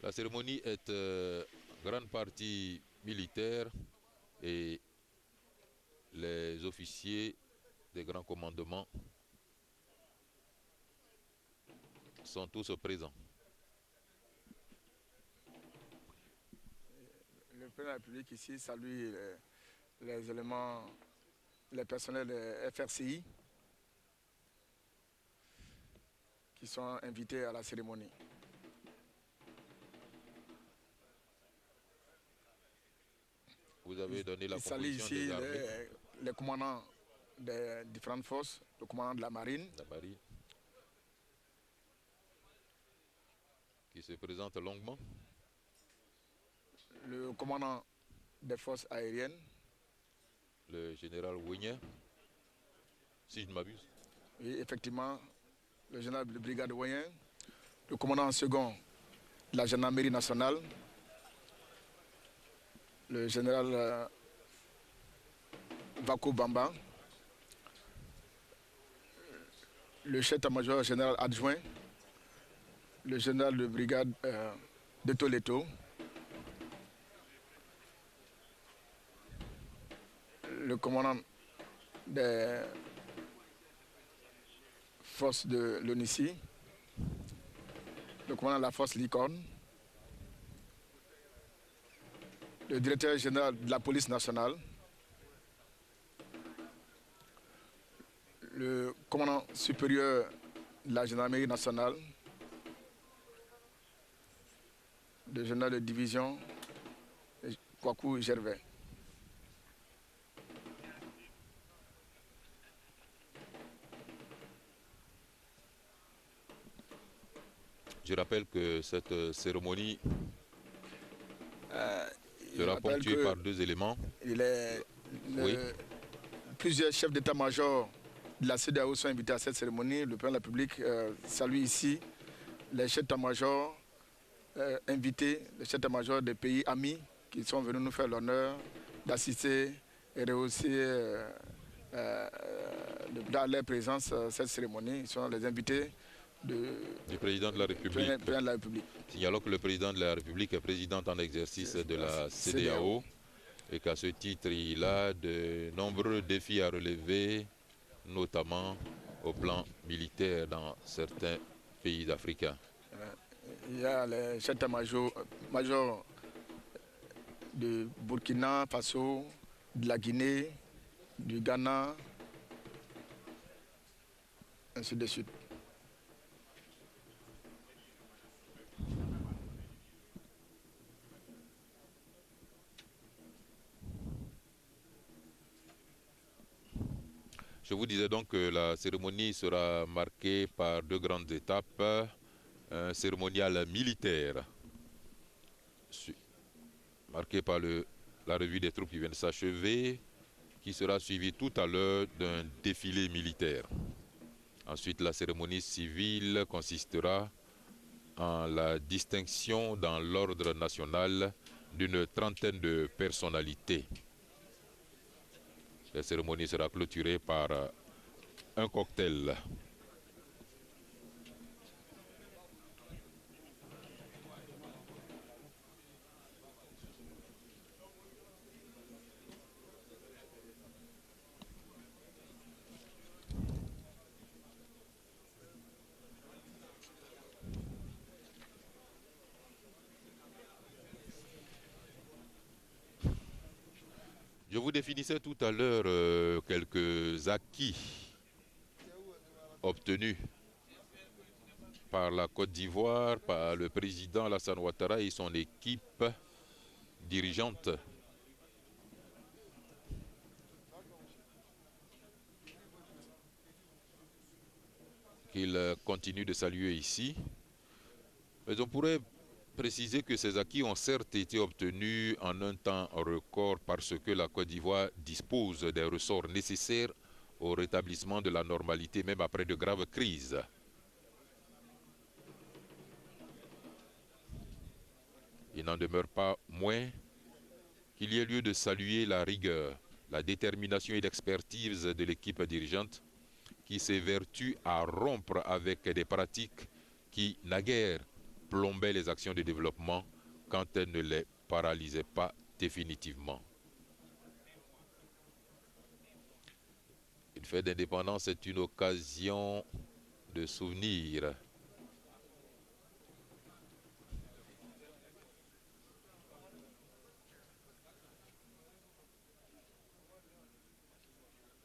La cérémonie est en grande partie militaire et les officiers des grands commandements sont tous présents. Le président de la République ici salue les éléments, les personnels de FRCI qui sont invités à la cérémonie. Vous avez donné la Il salue composition ici des armées. les commandants des différentes forces, le commandant de la marine, qui se présente longuement, le commandant des forces aériennes, le général Wigner, si je ne m'abuse. Oui, effectivement, le général de brigade Wigner, le commandant en second de la gendarmerie nationale, le général Vako Bamba, le chef d'état-major général adjoint, le général de brigade de Toledo, le commandant des forces de l'ONICI, le commandant de la force Licorne, le directeur général de la police nationale, le commandant supérieur de la gendarmerie nationale, le général de division Kwaku Gervais. Je rappelle que cette cérémonie sera ponctuée par deux éléments. Plusieurs chefs d'état-major de la CEDEAO sont invités à cette cérémonie. Le président de la République salue ici les chefs d'état-major invités, les chefs d'état-major des pays amis qui sont venus nous faire l'honneur d'assister et rehausser dans leur présence cette cérémonie. Ils sont les invités du président de la République. Signalons que le président de la République est président en exercice de la CEDEAO et qu'à ce titre, il a de nombreux défis à relever, notamment au plan militaire dans certains pays africains. Il y a les chefs d'état-major de Burkina Faso, de la Guinée, du Ghana, ainsi de suite. Je vous disais donc que la cérémonie sera marquée par deux grandes étapes. Un cérémonial militaire, marqué par la revue des troupes qui vient de s'achever, qui sera suivi tout à l'heure d'un défilé militaire. Ensuite, la cérémonie civile consistera en la distinction dans l'ordre national d'une trentaine de personnalités. La cérémonie sera clôturée par un cocktail. Je vous définissais tout à l'heure quelques acquis obtenus par la Côte d'Ivoire, par le président Alassane Ouattara et son équipe dirigeante. Qu'il continue de saluer ici. Mais on pourrait préciser que ces acquis ont certes été obtenus en un temps record parce que la Côte d'Ivoire dispose des ressorts nécessaires au rétablissement de la normalité, même après de graves crises. Il n'en demeure pas moins qu'il y ait lieu de saluer la rigueur, la détermination et l'expertise de l'équipe dirigeante qui s'évertue à rompre avec des pratiques qui, naguère, plombait les actions de développement quand elle ne les paralysait pas définitivement. Une fête d'indépendance est une occasion de souvenir.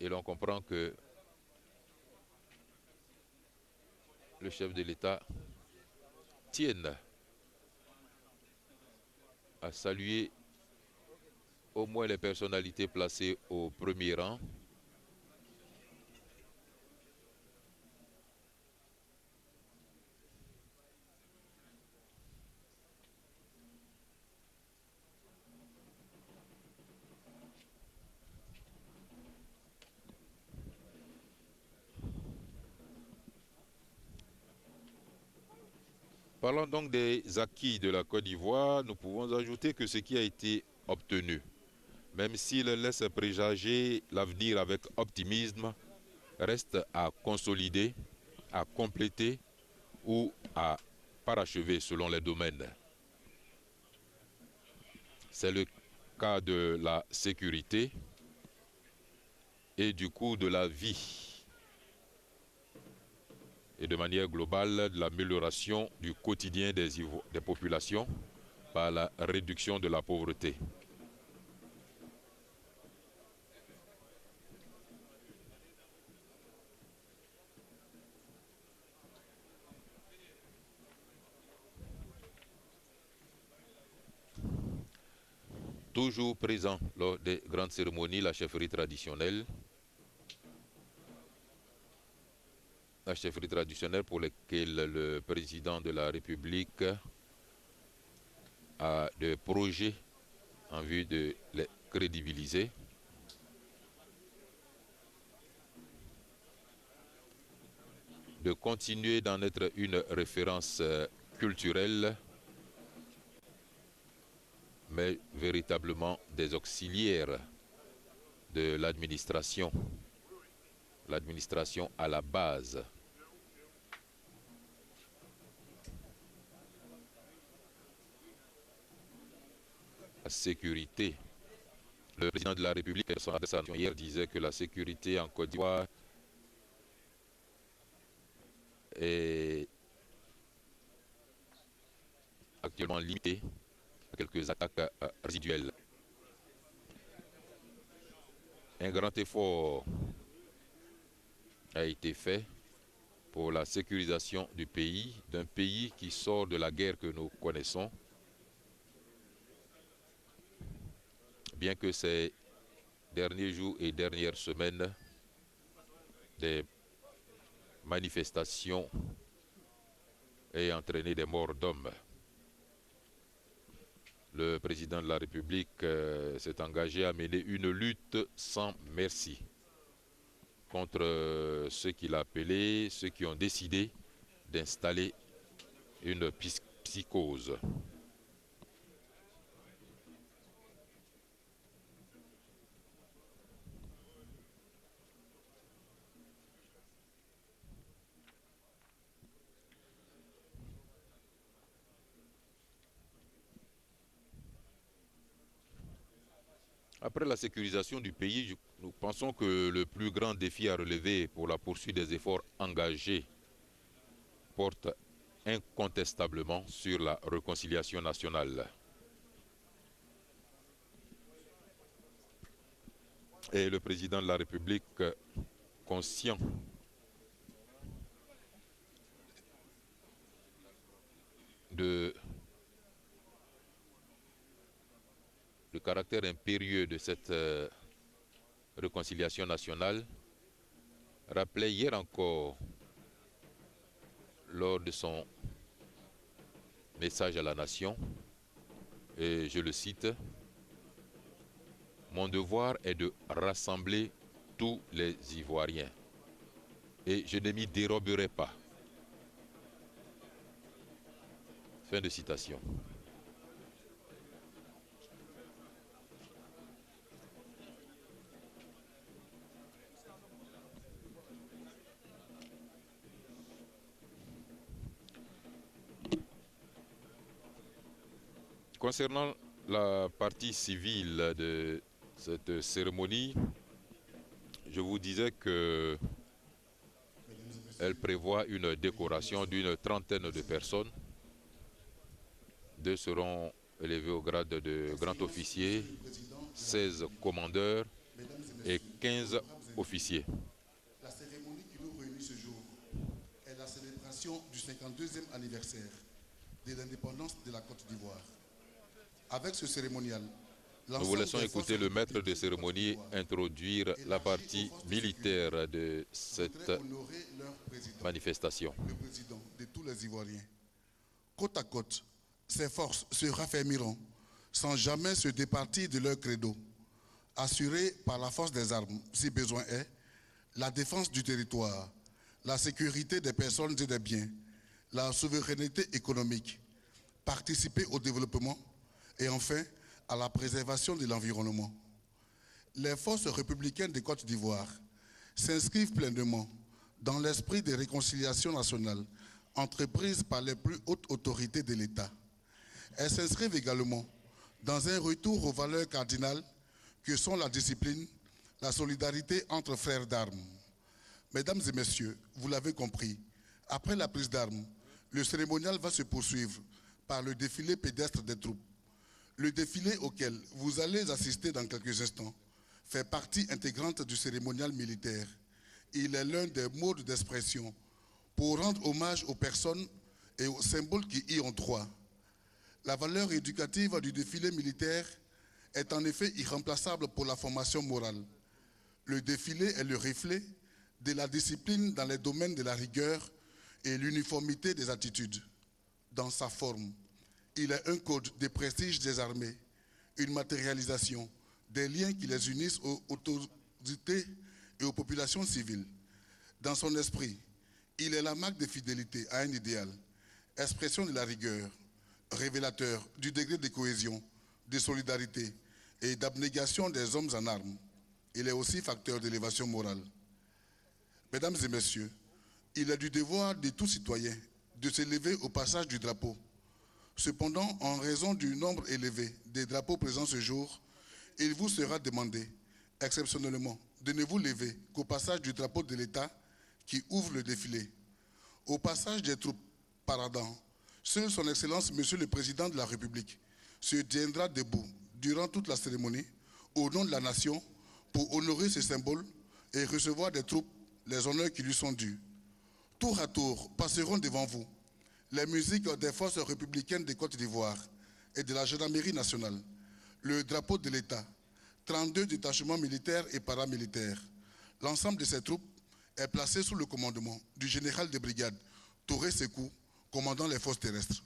Et l'on comprend que le chef de l'État tienne à saluer au moins les personnalités placées au premier rang. Parlant donc des acquis de la Côte d'Ivoire, nous pouvons ajouter que ce qui a été obtenu, même s'il laisse présager l'avenir avec optimisme, reste à consolider, à compléter ou à parachever selon les domaines. C'est le cas de la sécurité et du coût de la vie, et de manière globale de l'amélioration du quotidien des populations par la réduction de la pauvreté. Toujours présent lors des grandes cérémonies, la chefferie traditionnelle. La chefferie traditionnelle pour laquelle le président de la République a des projets en vue de les crédibiliser. De continuer d'en être une référence culturelle, mais véritablement des auxiliaires de l'administration à la base. La sécurité. Le président de la République, dans son adresse hier, disait que la sécurité en Côte d'Ivoire est actuellement limitée à quelques attaques résiduelles. Un grand effort a été fait pour la sécurisation du pays, d'un pays qui sort de la guerre que nous connaissons, bien que ces derniers jours et dernières semaines, des manifestations aient entraîné des morts d'hommes. Le président de la République s'est engagé à mener une lutte sans merci contre ceux qu'il a appelés, ceux qui ont décidé d'installer une psychose. Après la sécurisation du pays, nous pensons que le plus grand défi à relever pour la poursuite des efforts engagés porte incontestablement sur la réconciliation nationale. Et le président de la République, conscient du caractère impérieux de cette réconciliation nationale, rappelait hier encore, lors de son message à la nation, et je le cite, « Mon devoir est de rassembler tous les Ivoiriens et je ne m'y déroberai pas. » Fin de citation. Concernant la partie civile de cette cérémonie, je vous disais que elle prévoit une décoration d'une trentaine de personnes. 2 seront élevés au grade de grand officier, 16 commandeurs et 15 officiers. La cérémonie qui nous réunit ce jour est la célébration du 52e anniversaire de l'indépendance de la Côte d'Ivoire. Avec ce cérémonial, nous vous laissons écouter le maître de cérémonie introduire la partie militaire de cette manifestation. Le président de tous les Ivoiriens. Côte à côte, ces forces se raffermiront sans jamais se départir de leur credo, assurées par la force des armes, si besoin est, la défense du territoire, la sécurité des personnes et des biens, la souveraineté économique, participer au développement et enfin à la préservation de l'environnement. Les forces républicaines de Côte d'Ivoire s'inscrivent pleinement dans l'esprit de réconciliation nationale entreprise par les plus hautes autorités de l'État. Elles s'inscrivent également dans un retour aux valeurs cardinales que sont la discipline, la solidarité entre frères d'armes. Mesdames et messieurs, vous l'avez compris, après la prise d'armes, le cérémonial va se poursuivre par le défilé pédestre des troupes. Le défilé auquel vous allez assister dans quelques instants fait partie intégrante du cérémonial militaire. Il est l'un des modes d'expression pour rendre hommage aux personnes et aux symboles qui y ont droit. La valeur éducative du défilé militaire est en effet irremplaçable pour la formation morale. Le défilé est le reflet de la discipline dans les domaines de la rigueur et l'uniformité des attitudes. Dans sa forme, il est un code de prestige des armées, une matérialisation des liens qui les unissent aux autorités et aux populations civiles. Dans son esprit, il est la marque de fidélité à un idéal, expression de la rigueur, révélateur du degré de cohésion, de solidarité et d'abnégation des hommes en armes. Il est aussi facteur d'élévation morale. Mesdames et messieurs, il est du devoir de tout citoyen de s'élever au passage du drapeau. Cependant, en raison du nombre élevé des drapeaux présents ce jour, il vous sera demandé, exceptionnellement, de ne vous lever qu'au passage du drapeau de l'État qui ouvre le défilé. Au passage des troupes paradant, seul son Excellence, Monsieur le Président de la République, se tiendra debout durant toute la cérémonie au nom de la nation pour honorer ce symbole et recevoir des troupes les honneurs qui lui sont dus. Tour à tour passeront devant vous les musiques des forces républicaines de Côte d'Ivoire et de la gendarmerie nationale, le drapeau de l'État, 32 détachements militaires et paramilitaires. L'ensemble de ces troupes est placé sous le commandement du général de brigade Touré Sekou, commandant les forces terrestres.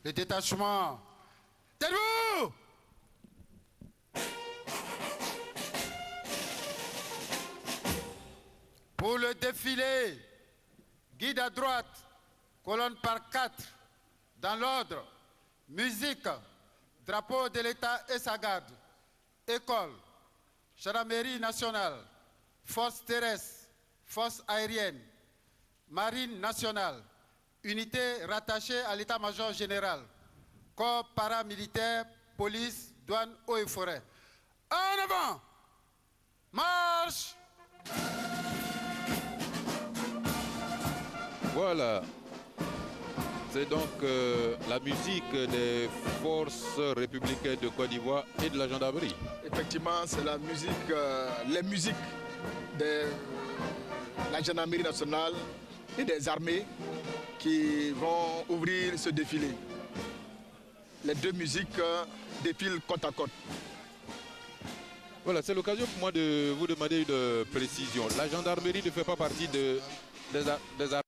Le détachement, debout! Pour le défilé, guide à droite, colonne par 4, dans l'ordre, musique, drapeau de l'État et sa garde, école, gendarmerie nationale, force terrestre, force aérienne, marine nationale, unité rattachée à l'état-major général, corps paramilitaire, police, douane, eaux et forêt. En avant! Marche! Voilà, c'est donc la musique des forces républicaines de Côte d'Ivoire et de la gendarmerie. Effectivement, c'est la musique, les musiques de la gendarmerie nationale et des armées qui vont ouvrir ce défilé. Les deux musiques défilent côte à côte. Voilà, c'est l'occasion pour moi de vous demander une précision. La gendarmerie ne fait pas partie des armées.